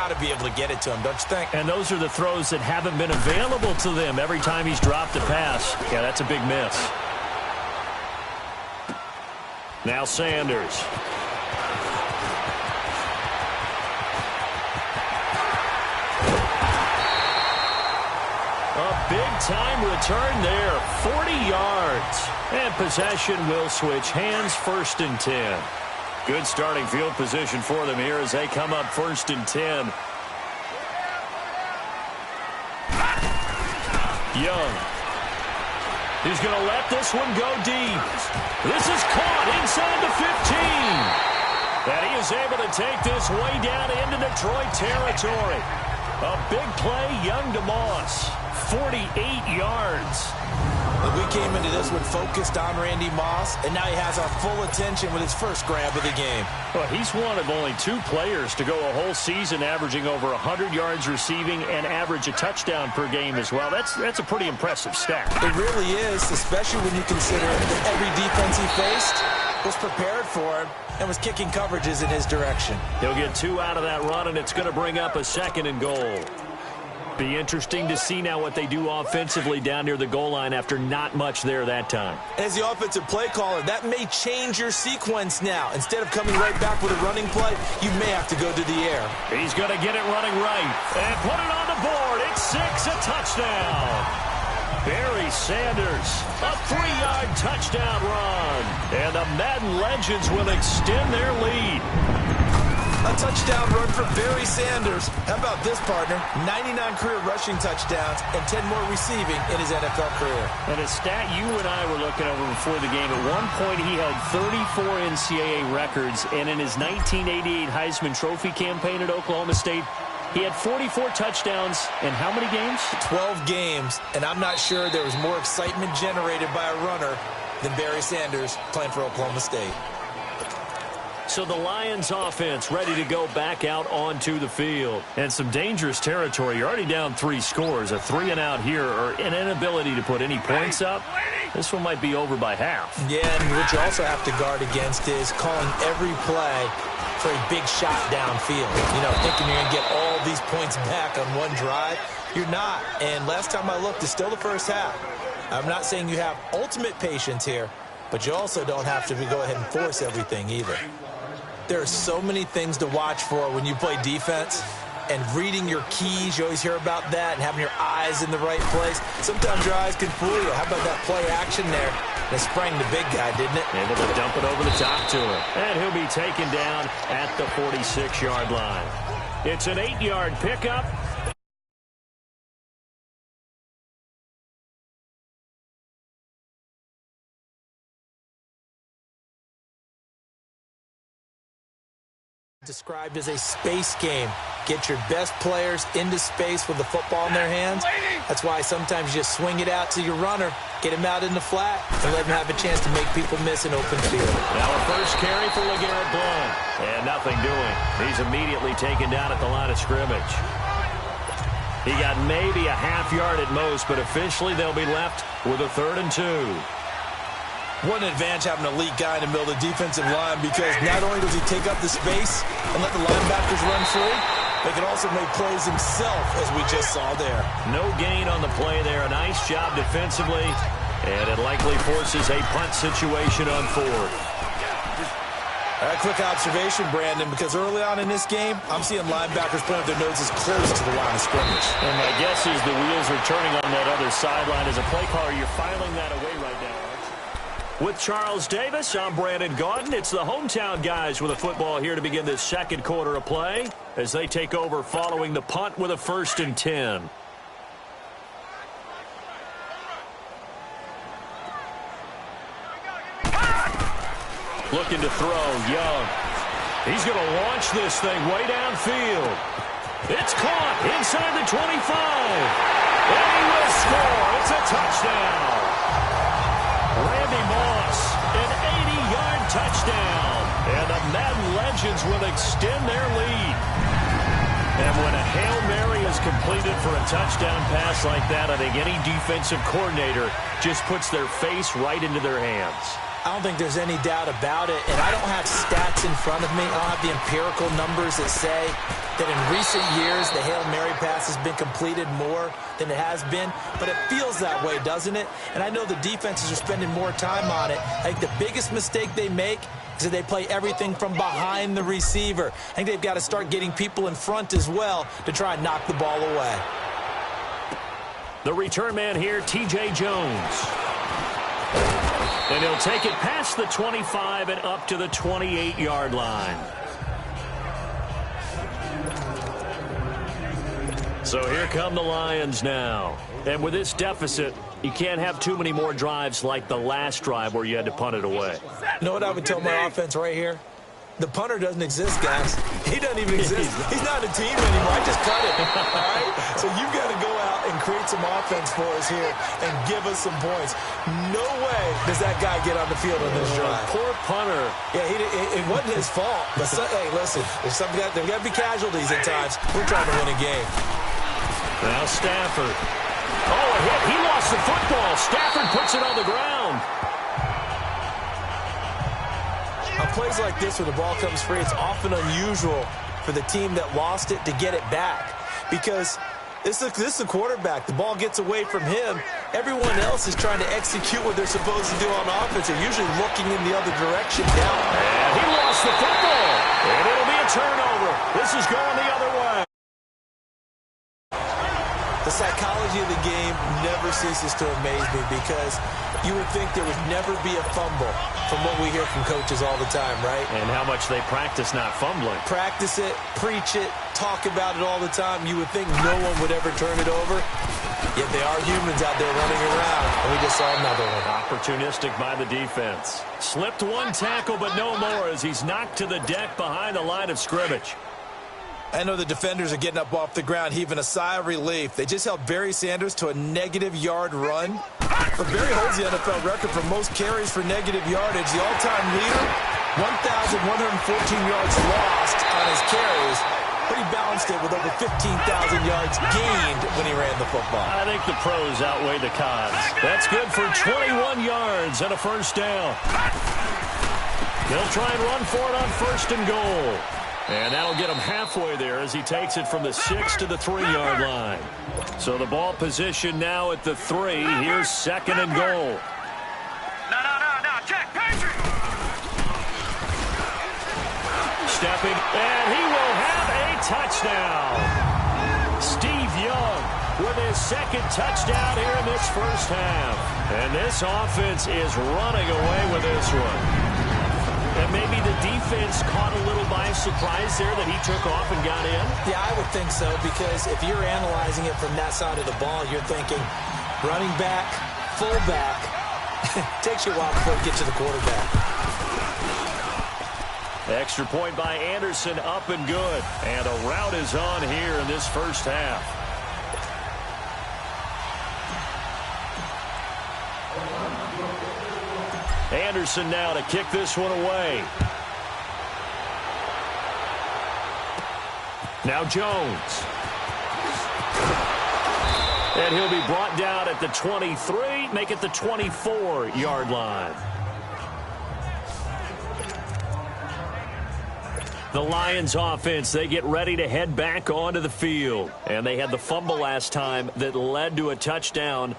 got to be able to get it to him, don't you think? And those are the throws that haven't been available to them every time he's dropped a pass. Yeah, that's a big miss. Now Sanders. A big-time return there, 40 yards. And possession will switch hands, 1st and 10. Good starting field position for them here as they come up 1st and 10. Young. He's going to let this one go deep. This is caught inside the 15. And he is able to take this way down into Detroit territory. A big play, Young to Moss. 48 yards. We came into this one focused on Randy Moss, and now he has our full attention with his first grab of the game. Well, he's one of only 2 players to go a whole season averaging over 100 yards receiving and average a touchdown per game as well. That's a pretty impressive stat. It really is, especially when you consider that every defense he faced was prepared for him and was kicking coverages in his direction. He'll get 2 out of that run, and it's going to bring up a 2nd and goal. Be interesting to see now what they do offensively down near the goal line after not much there that time. As the offensive play caller, that may change your sequence now. Instead of coming right back with a running play, you may have to go to the air. He's going to get it running right and put it on the board. It's 6, a touchdown. Barry Sanders, a 3-yard touchdown run. And the Madden Legends will extend their lead. A touchdown run for Barry Sanders. How about this, partner? 99 career rushing touchdowns and 10 more receiving in his NFL career. And a stat you and I were looking over before the game. At one point, he held 34 NCAA records, and in his 1988 Heisman Trophy campaign at Oklahoma State, he had 44 touchdowns in how many games? 12 games, and I'm not sure there was more excitement generated by a runner than Barry Sanders playing for Oklahoma State. So the Lions offense ready to go back out onto the field. And some dangerous territory. You're already down 3 scores. A 3-and-out here or an inability to put any points up. This one might be over by half. Yeah, and what you also have to guard against is calling every play for a big shot downfield. You know, thinking you're going to get all these points back on one drive. You're not. And last time I looked, it's still the first half. I'm not saying you have ultimate patience here, but you also don't have to go ahead and force everything either. There are so many things to watch for when you play defense, and reading your keys, you always hear about that, and having your eyes in the right place. Sometimes your eyes can fool you. How about that play action there? They sprang the big guy, didn't it? Able to dump it over the top to him. And he'll be taken down at the 46-yard line. It's an 8-yard pickup. Described as a space game. Get your best players into space with the football in their hands. That's why sometimes you just swing it out to your runner, get him out in the flat, and let him have a chance to make people miss an open field. Now a first carry for LeGarrette Blount. And nothing doing. He's immediately taken down at the line of scrimmage. He got maybe a half yard at most, but officially they'll be left with a 3rd and 2. What an advantage having an elite guy in the middle of the defensive line, because not only does he take up the space and let the linebackers run free, but he can also make plays himself, as we just saw there. No gain on the play there. A nice job defensively, and it likely forces a punt situation on 4th. A quick observation, Brandon, because early on in this game, I'm seeing linebackers putting their noses close to the line of scrimmage. And my guess is the wheels are turning on that other sideline. As a play caller, you're filing that away right now. With Charles Davis, I'm Brandon Gaudin. It's the hometown guys with a football here to begin this 2nd quarter of play as they take over following the punt with a 1st and 10. Looking to throw, Young. He's going to launch this thing way downfield. It's caught inside the 25. And he will score. It's a touchdown. Randy Moss, an 80-yard touchdown. And the Madden Legends will extend their lead. And when a Hail Mary is completed for a touchdown pass like that, I think any defensive coordinator just puts their face right into their hands. I don't think there's any doubt about it, and I don't have stats in front of me. I don't have the empirical numbers that say that in recent years the Hail Mary pass has been completed more than it has been, but it feels that way, doesn't it? And I know the defenses are spending more time on it. I think the biggest mistake they make is that they play everything from behind the receiver. I think they've got to start getting people in front as well to try and knock the ball away. The return man here, T.J. Jones. And he'll take it past the 25 and up to the 28-yard line. So here come the Lions now. And with this deficit, you can't have too many more drives like the last drive where you had to punt it away. You know what I would tell my offense right here? The punter doesn't exist, guys. He doesn't even exist. He's not a team anymore. I just cut it, all right? So you've got to go out and create some offense for us here and give us some points. No way does that guy get on the field on this drive. Poor punter. Yeah, it wasn't his fault. But, hey, listen, there's got to be casualties at times. We're trying to win a game. Now Stafford. Oh, a hit. He lost the football. Stafford puts it on the ground. On plays like this where the ball comes free, it's often unusual for the team that lost it to get it back because this is a quarterback. The ball gets away from him. Everyone else is trying to execute what they're supposed to do on offense. They're usually looking in the other direction now. And he lost the football, and it'll be a turnover. This is going the other way. The psychology of the game never ceases to amaze me because you would think there would never be a fumble from what we hear from coaches all the time, right? And how much they practice not fumbling. Practice it, preach it, talk about it all the time. You would think no one would ever turn it over. Yet they are humans out there running around, and we just saw another one. Opportunistic by the defense. Slipped one tackle, but no more as he's knocked to the deck behind the line of scrimmage. I know the defenders are getting up off the ground, heaving a sigh of relief. They just held Barry Sanders to a -yard run. But Barry holds the NFL record for most carries for negative yardage. The all-time leader, 1,114 yards lost on his carries. But he balanced it with over 15,000 yards gained when he ran the football. I think the pros outweigh the cons. That's good for 21 yards and a first down. They'll try and run for it on 1st and goal. And that'll get him halfway there as he takes it from the 6 to the 3-yard line. So the ball position now at the 3. Here's 2nd and goal. No, Jack Patrick. Stepping, and he will have a touchdown. Steve Young with his 2nd touchdown here in this first half. And this offense is running away with this one. And maybe the defense caught a little by surprise there that he took off and got in? Yeah, I would think so, because if you're analyzing it from that side of the ball, you're thinking running back, fullback. Takes you a while before you get to the quarterback. Extra point by Anderson, up and good. And a rout is on here in this first half. Anderson now to kick this one away. Now Jones. And he'll be brought down at the 23, make it the 24-yard line. The Lions offense, they get ready to head back onto the field. And they had the fumble last time that led to a touchdown.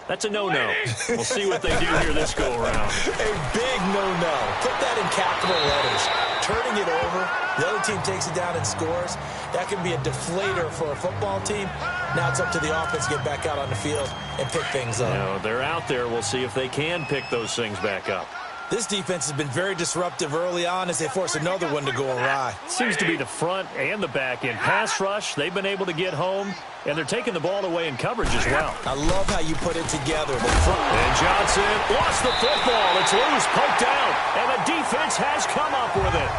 That's a no-no. We'll see what they do here this go-around. A big no-no. Put that in capital letters. Turning it over, the other team takes it down and scores. That can be a deflator for a football team. Now it's up to the offense to get back out on the field and pick things up. You know, they're out there. We'll see if they can pick those things back up. This defense has been very disruptive early on as they force another one to go awry. Seems to be the front and the back end. Pass rush, they've been able to get home, and they're taking the ball away in coverage as well. I love how you put it together. The front. And Johnson lost the football. It's loose, poked out, and the defense has come up with it.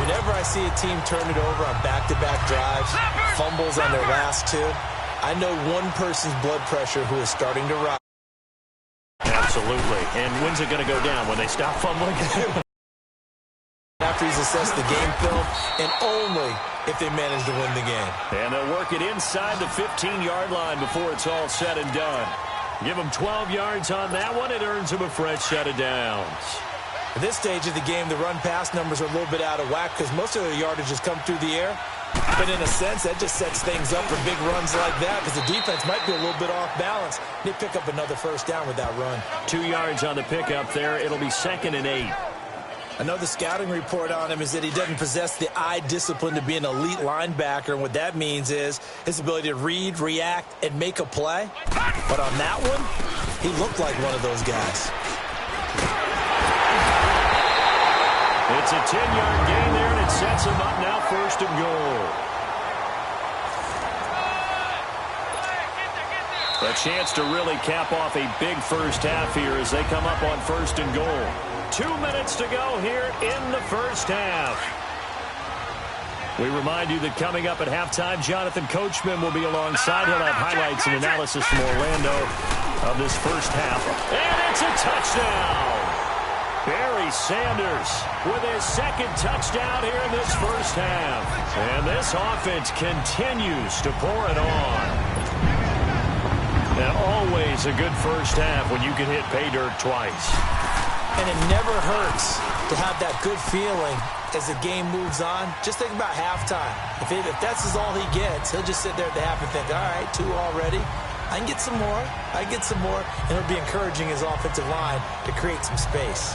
Whenever I see a team turn it over on back-to-back drives, fumbles on their last two, I know one person's blood pressure who is starting to rise. Absolutely. And when's it going to go down? When they stop fumbling? After he's assessed the game film, and only if they manage to win the game. And they'll work it inside the 15-yard line before it's all said and done. Give him 12 yards on that one. It earns him a fresh set of downs. At this stage of the game, the run-pass numbers are a little bit out of whack because most of their yardage has come through the air. But in a sense, that just sets things up for big runs like that because the defense might be a little bit off balance. They pick up another first down with that run. 2 yards on the pickup there. It'll be 2nd and 8. Another scouting report on him is that he doesn't possess the eye discipline to be an elite linebacker. And what that means is his ability to read, react, and make a play. But on that one, he looked like one of those guys. It's a 10-yard gain there, and it sets him up now 1st and goal. A chance to really cap off a big first half here as they come up on 1st and goal. 2 minutes to go here in the first half. We remind you that coming up at halftime, Jonathan Coachman will be alongside. He'll have highlights and analysis from Orlando of this first half. And it's a touchdown. Barry Sanders with his 2nd touchdown here in this first half. And this offense continues to pour it on. And always a good first half when you can hit pay dirt twice. And it never hurts to have that good feeling as the game moves on. Just think about halftime. If that's all he gets, he'll just sit there at the half and think, all right, 2 already. I can get some more. I can get some more. And he'll be encouraging his offensive line to create some space.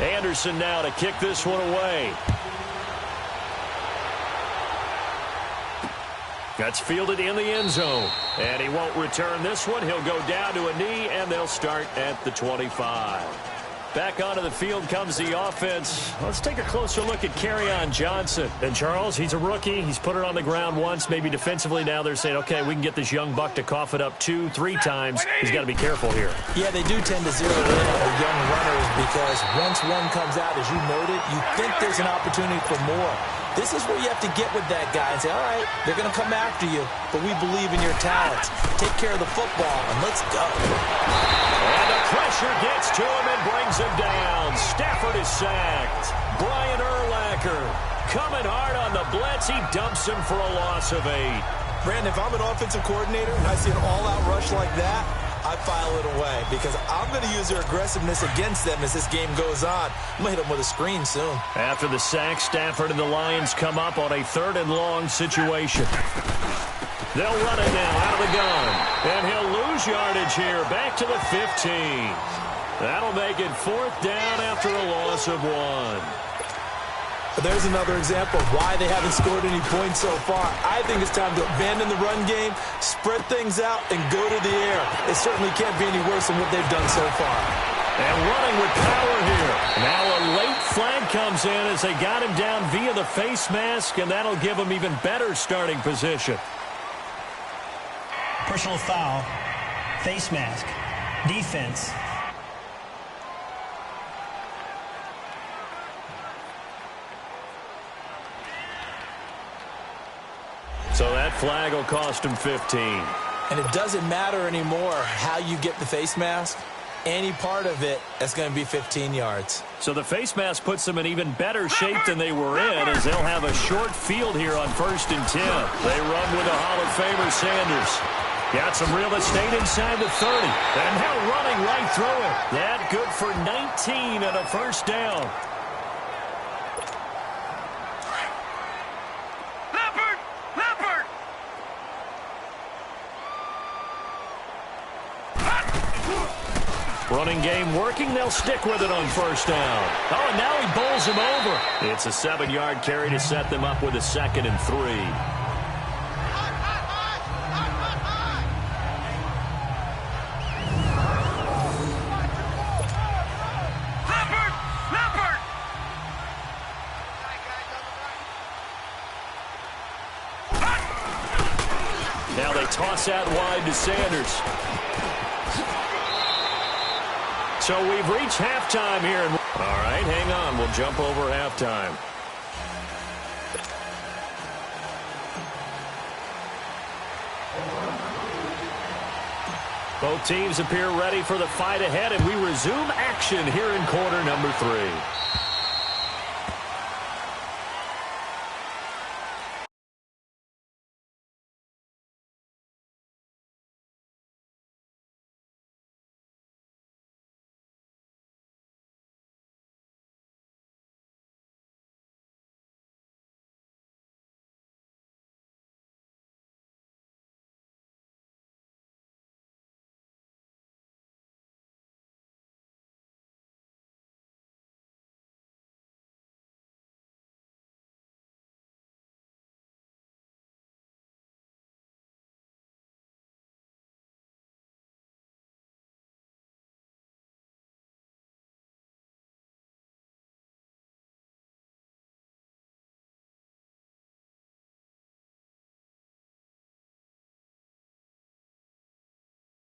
Anderson now to kick this one away. That's fielded in the end zone. And he won't return this one. He'll go down to a knee, and they'll start at the 25. Back onto the field comes the offense. Let's take a closer look at Kerryon Johnson. And, Charles, he's a rookie. He's put it on the ground once, maybe defensively. Now they're saying, okay, we can get this young buck to cough it up 2, 3 times. He's got to be careful here. Yeah, they do tend to zero in on the young runners because once one comes out, as you noted, you think there's an opportunity for more. This is where you have to get with that guy and say, all right, they're going to come after you, but we believe in your talents. Take care of the football, and let's go. And the pressure gets to him and brings him down. Stafford is sacked. Brian Urlacher coming hard on the blitz. He dumps him for a loss of 8. Brandon, if I'm an offensive coordinator and I see an all-out rush like that, I file it away because I'm going to use their aggressiveness against them as this game goes on. I'm going to hit them with a screen soon. After the sack, Stafford and the Lions come up on a 3rd and long situation. They'll run it now out of the gun. And he'll lose yardage here. Back to the 15. That'll make it 4th down after a loss of 1. But there's another example of why they haven't scored any points so far. I think it's time to abandon the run game, spread things out, and go to the air. It certainly can't be any worse than what they've done so far. And running with power here. Now a late flag comes in as they got him down via the face mask, and that'll give him even better starting position. Personal foul, face mask, defense. So that flag will cost him 15. And it doesn't matter anymore how you get the face mask. Any part of it is going to be 15 yards. So the face mask puts them in even better shape than they were in as they'll have a short field here on 1st and 10. They run with a Hall of Famer, Sanders. Got some real estate inside the 30. And now running right through it. That good for 19 and a first down. Running game working. They'll stick with it on 1st down. Oh, and now he bowls him over. It's a 7-yard carry to set them up with a 2nd and 3. Now they toss out wide to Sanders. So we've reached halftime here. All right, hang on. We'll jump over halftime. Both teams appear ready for the fight ahead, and we resume action here in quarter number 3.